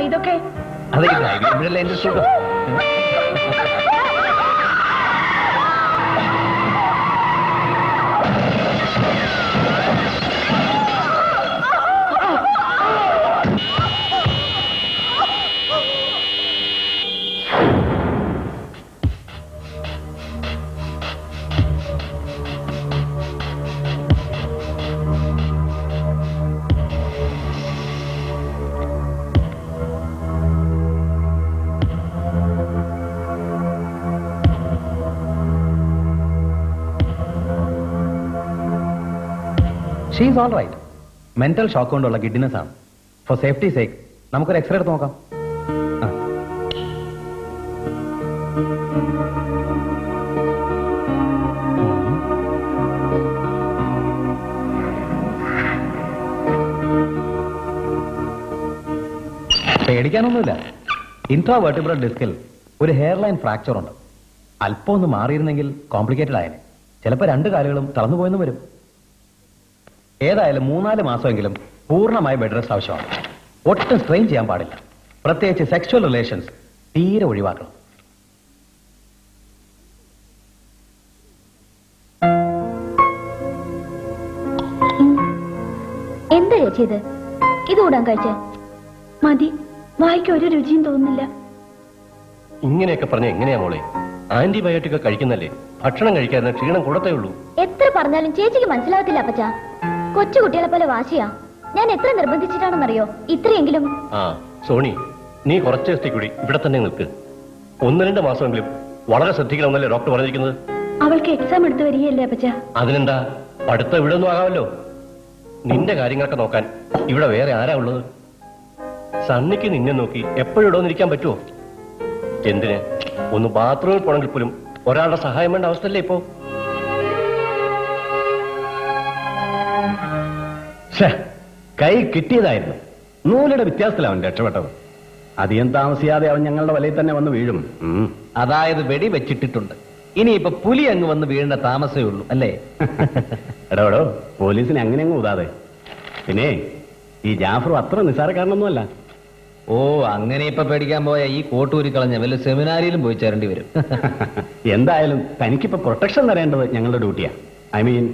ഇതൊക്കെ? അതെ, ഇവിടെയല്ലേ എന്റെ സുഖം. She is all right. Mental shock കൊണ്ടുള്ള ഗിഡിനെസ് ആണ്. ഫോർ സേഫ്റ്റി സേക്ക് നമുക്കൊരു എക്സ്റേ എടുത്ത് നോക്കാം. പേടിക്കാനൊന്നുമില്ല. ഇൻട്രാവെർട്ടിബ്രൽ ഡിസ്കിൽ ഒരു ഹെയർ ലൈൻ ഫ്രാക്ചർ ഉണ്ട്. അല്പം ഒന്ന് മാറിയിരുന്നെങ്കിൽ കോംപ്ലിക്കേറ്റഡ് ആയേനെ. ചിലപ്പോൾ 2 കാലുകളും തളർന്നു പോയെന്ന് വരും. ഏതായാലും 3-4 മാസമെങ്കിലും പൂർണ്ണമായ ബെഡ് റെസ്റ്റ് ആവശ്യമാണ്. ഒട്ടും സ്ട്രെയിൻ ചെയ്യാൻ പാടില്ല. പ്രത്യേകിച്ച് സെക്സ്വൽ റിലേഷൻസ് തീരെ ഒഴിവാക്കണം. എന്താ ചേച്ചി ഇത് കൂടാൻ കഴിച്ച? മതി, വായിക്ക് ഒരു രുചിയും തോന്നുന്നില്ല. ഇങ്ങനെയൊക്കെ പറഞ്ഞ എങ്ങനെയാ മോളെ? ആന്റിബയോട്ടിക് കഴിക്കുന്നല്ലേ, ഭക്ഷണം കഴിക്കാതെ ക്ഷീണം കൂടത്തേ ഉള്ളൂ. എത്ര പറഞ്ഞാലും ചേച്ചിക്ക് മനസ്സിലാകത്തില്ല അപ്പച്ച. കൊച്ചു കുട്ടികളെ പോലെ വാശിയാ. ഞാൻ എത്ര നിർബന്ധിച്ചിട്ടാണെന്നറിയോ ഇത്രയെങ്കിലും. ആ സോണി, നീ കുറച്ച് ദിവസത്തെ കൂടി ഇവിടെ തന്നെ നിൽക്ക്. 1-2 മാസമെങ്കിലും വളരെ ശ്രദ്ധിക്കണമെന്നല്ലേ ഡോക്ടർ പറഞ്ഞിരിക്കുന്നത്? അവൾക്ക് എക്സാം എടുത്ത് വരികയല്ലേ അപ്പച്ച? അതിനെന്താ, പഠിത്തം ഇവിടെ ഒന്നും ആകാമല്ലോ. നിന്റെ കാര്യങ്ങളൊക്കെ നോക്കാൻ ഇവിടെ വേറെ ആരാ ഉള്ളത്? സണ്ണിക്ക് നിന്നെ നോക്കി എപ്പോഴും ഇവിടെ വന്നിരിക്കാൻ പറ്റുമോ? എന്തിന്, ഒന്ന് ബാത്റൂമിൽ പോണെങ്കിൽ പോലും ഒരാളുടെ സഹായം വേണ്ട അവസ്ഥയല്ലേ ഇപ്പോ? കൈ കിട്ടിയതായിരുന്നു. നൂലിയുടെ വ്യത്യാസത്തിലവൻ രക്ഷപ്പെട്ടത്. അധികം താമസിയാതെ അവൻ ഞങ്ങളുടെ വലയിൽ തന്നെ വന്ന് വീഴും. അതായത് വെടി വെച്ചിട്ടിട്ടുണ്ട്. ഇനിയിപ്പൊ പുലി അങ്ങ് വന്ന് വീഴേണ്ട താമസമേ ഉള്ളൂ അല്ലേ? എടോ, പോലീസിനെ അങ്ങനെ അങ്ങ് ഊതാതെ. പിന്നെ ഈ ജാഫറും അത്ര നിസ്സാരക്കാരനൊന്നുമല്ല. ഓ, അങ്ങനെ ഇപ്പൊ പേടിക്കാൻ പോയ ഈ കോട്ടൂരി കളഞ്ഞ വല്ല സെമിനാരിയിലും പോയി ചേരേണ്ടി വരും. എന്തായാലും തനിക്കിപ്പോ പ്രൊട്ടക്ഷൻ തരേണ്ടത് ഞങ്ങളുടെ ഡ്യൂട്ടിയാ. ഐ മീൻ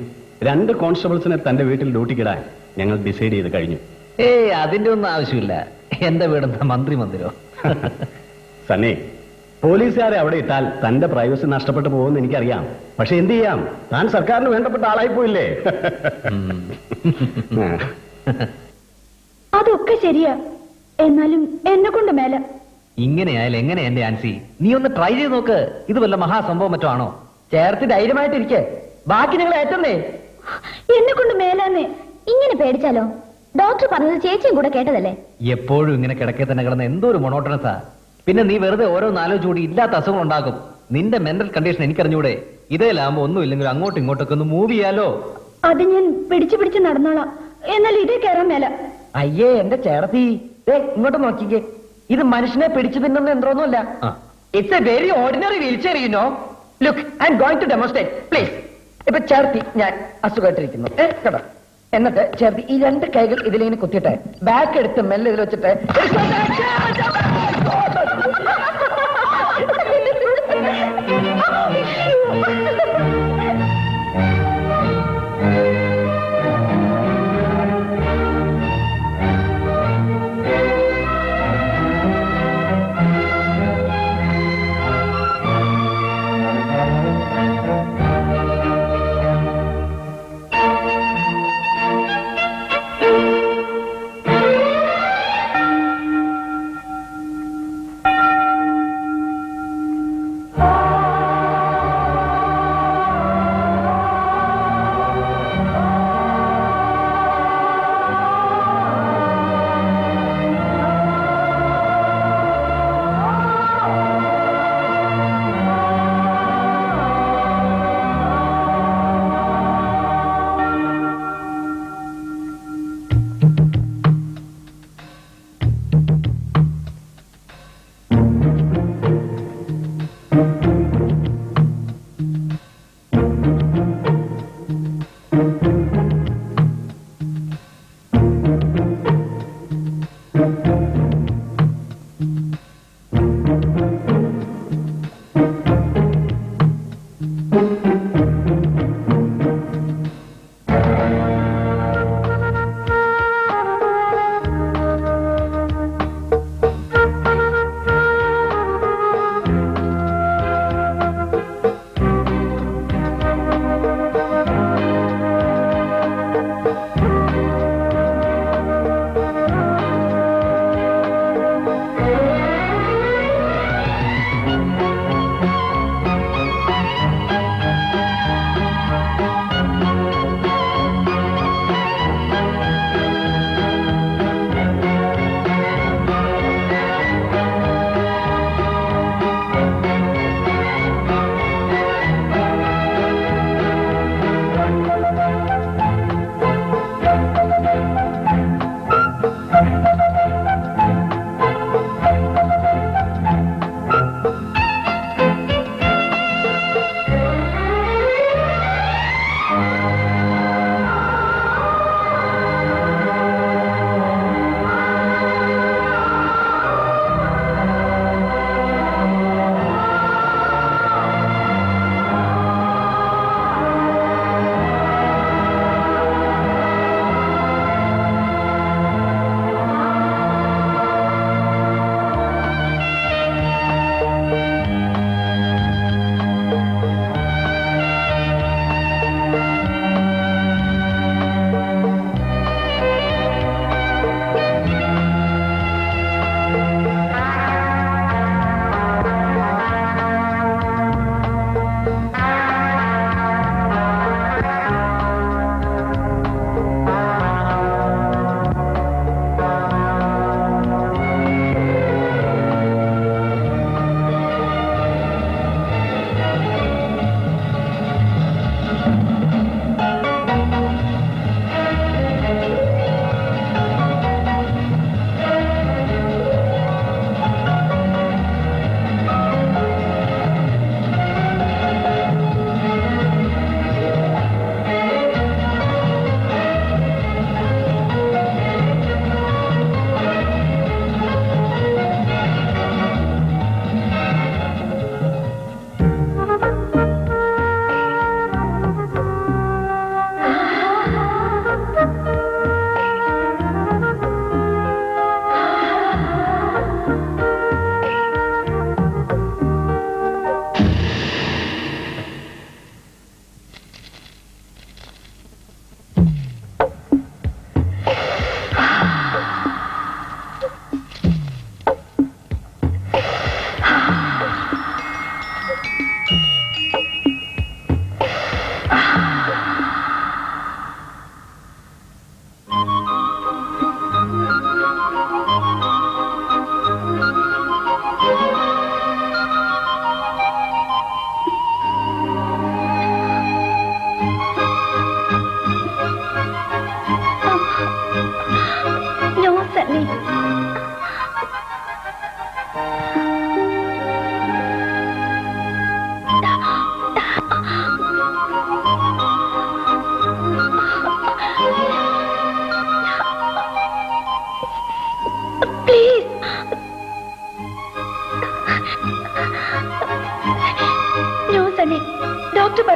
2 കോൺസ്റ്റബിൾസിനെ തന്റെ വീട്ടിൽ ഡ്യൂട്ടിക്കിടാൻ ഞങ്ങൾ ഡിസൈഡ് ചെയ്ത് കഴിഞ്ഞു. ഏയ്, അതിന്റെ ഒന്നും ആവശ്യമില്ല. എന്റെ വീടെന്താ മന്ത്രി മന്ദിരോ? സണ്ണി, പോലീസുകാരെ അവിടെ ഇട്ടാൽ തന്റെ പ്രൈവസി നഷ്ടപ്പെട്ടു പോകുമെന്ന് എനിക്കറിയാം. പക്ഷെ എന്ത് ചെയ്യാം, താൻ സർക്കാരിന് വേണ്ടപ്പെട്ട ആളായി പോയില്ലേ? അതൊക്കെ ശരിയാ, എന്നാലും എന്നെ കൊണ്ട് മേല. ഇങ്ങനെയായാലും എങ്ങനെ എന്റെ ആൻസി? നീ ഒന്ന് ട്രൈ ചെയ്ത് നോക്ക്. ഇത് വല്ല മഹാസംഭവം മറ്റോ ആണോ? ചേർത്ത് ധൈര്യമായിട്ടിരിക്കേ, ബാക്കി നിങ്ങൾ ഏറ്റന്നേ. എന്നെ കൊണ്ട് മേലാന്നേ. ഇങ്ങനെ പേടിച്ചാലോ? ഡോക്ടർ പറഞ്ഞത് ചേച്ചിയും കൂടെ കേട്ടതല്ലേ? എപ്പോഴും ഇങ്ങനെ കിടക്കെ തന്നെ കിടന്ന് എന്തോ ഒരു മൊണോട്ടണസാ. പിന്നെ നീ വെറുതെ ഓരോ 4 ചൂടി ഇല്ലാത്ത അസുഖങ്ങൾ ഉണ്ടാക്കും. നിന്റെ മെന്റൽ കണ്ടീഷൻ എനിക്കറിഞ്ഞൂടെ? ഇതേലാകുമ്പോ ഒന്നും ഇല്ലെങ്കിൽ അങ്ങോട്ടും ഇങ്ങോട്ടൊക്കെ ഒന്ന് മൂവ് ചെയ്യാലോ. അത് ഞാൻ പിടിച്ചു നടന്നോളാം. എന്നാൽ ഇതേ കയറാൻ മേല. അയ്യേ എന്റെ ചേർത്തി, ഇങ്ങോട്ട് നോക്കിക്കേ. ഇത് മനുഷ്യനെ പിടിച്ചു തിന്നുന്ന എന്തോന്നുമല്ല. It's a very ordinary wheelchair, you know. Look, I am going to demonstrate. Please. ഇപ്പൊ ചേർത്തി ഞാൻ അസുഖമായിട്ടിരിക്കുന്നു കേട്ടോ. എന്നിട്ട് ചേർത്തി ഈ 2 കൈകൾ ഇതിലിങ്ങനെ കുത്തിയിട്ട് ബാക്ക് എടുത്ത് മെല്ലെ ഇതിൽ വെച്ചിട്ട്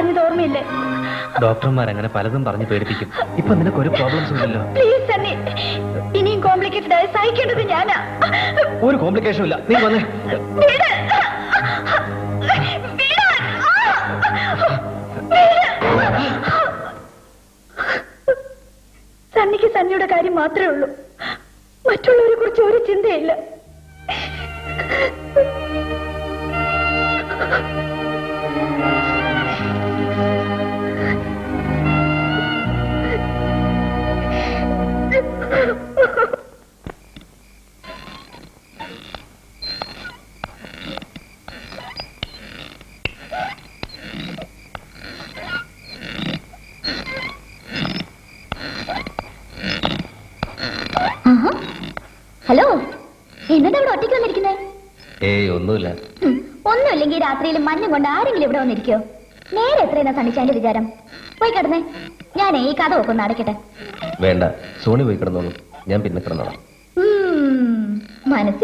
പറഞ്ഞത് ഓർമ്മയില്ലേ? ഡോക്ടർമാർ അങ്ങനെ പലതും പറഞ്ഞ് പേടിപ്പിക്കും. ഇപ്പൊ നിനക്ക് ഒരു പ്രോബ്ലംസും ഇല്ലല്ലോ. പ്ലീസ് സണ്ണി, ഇനിയും കോംപ്ലിക്കേറ്റഡ് ആയി സഹിക്കേണ്ടത് ഞാനാ. ഒരു കോംപ്ലിക്കേഷനും ഇല്ല. നീ വന്നേ. വീട്. സണ്ണിക്ക് സണ്ണിയുടെ കാര്യം മാത്രമേ ഉള്ളൂ. മറ്റുള്ളവരെ കുറിച്ച് ഒരു ചിന്തയില്ല. ഹലോ, എന്നതാ ഇവിടെ ഒറ്റയ്ക്ക് വന്നിരിക്കുന്നത്? ഏയ് ഒന്നുമില്ല. ഒന്നുമില്ലെങ്കിൽ രാത്രിയിൽ മഞ്ഞും കൊണ്ട് ആരെങ്കിലും ഇവിടെ വന്നിരിക്കോ? നേരെ എത്രയെന്നാ സണ്ണിച്ചാന്റെ വിചാരം? പോയി കിടന്നേ, ഞാനേ ഈ കഥ ഒക്കെ ഒന്ന് അടയ്ക്കട്ടെ. വേണ്ട, സോണി പോയി കിടന്നോളൂ, ഞാൻ പിന്നെ കിടന്നോളാം. മനസ്സിൽ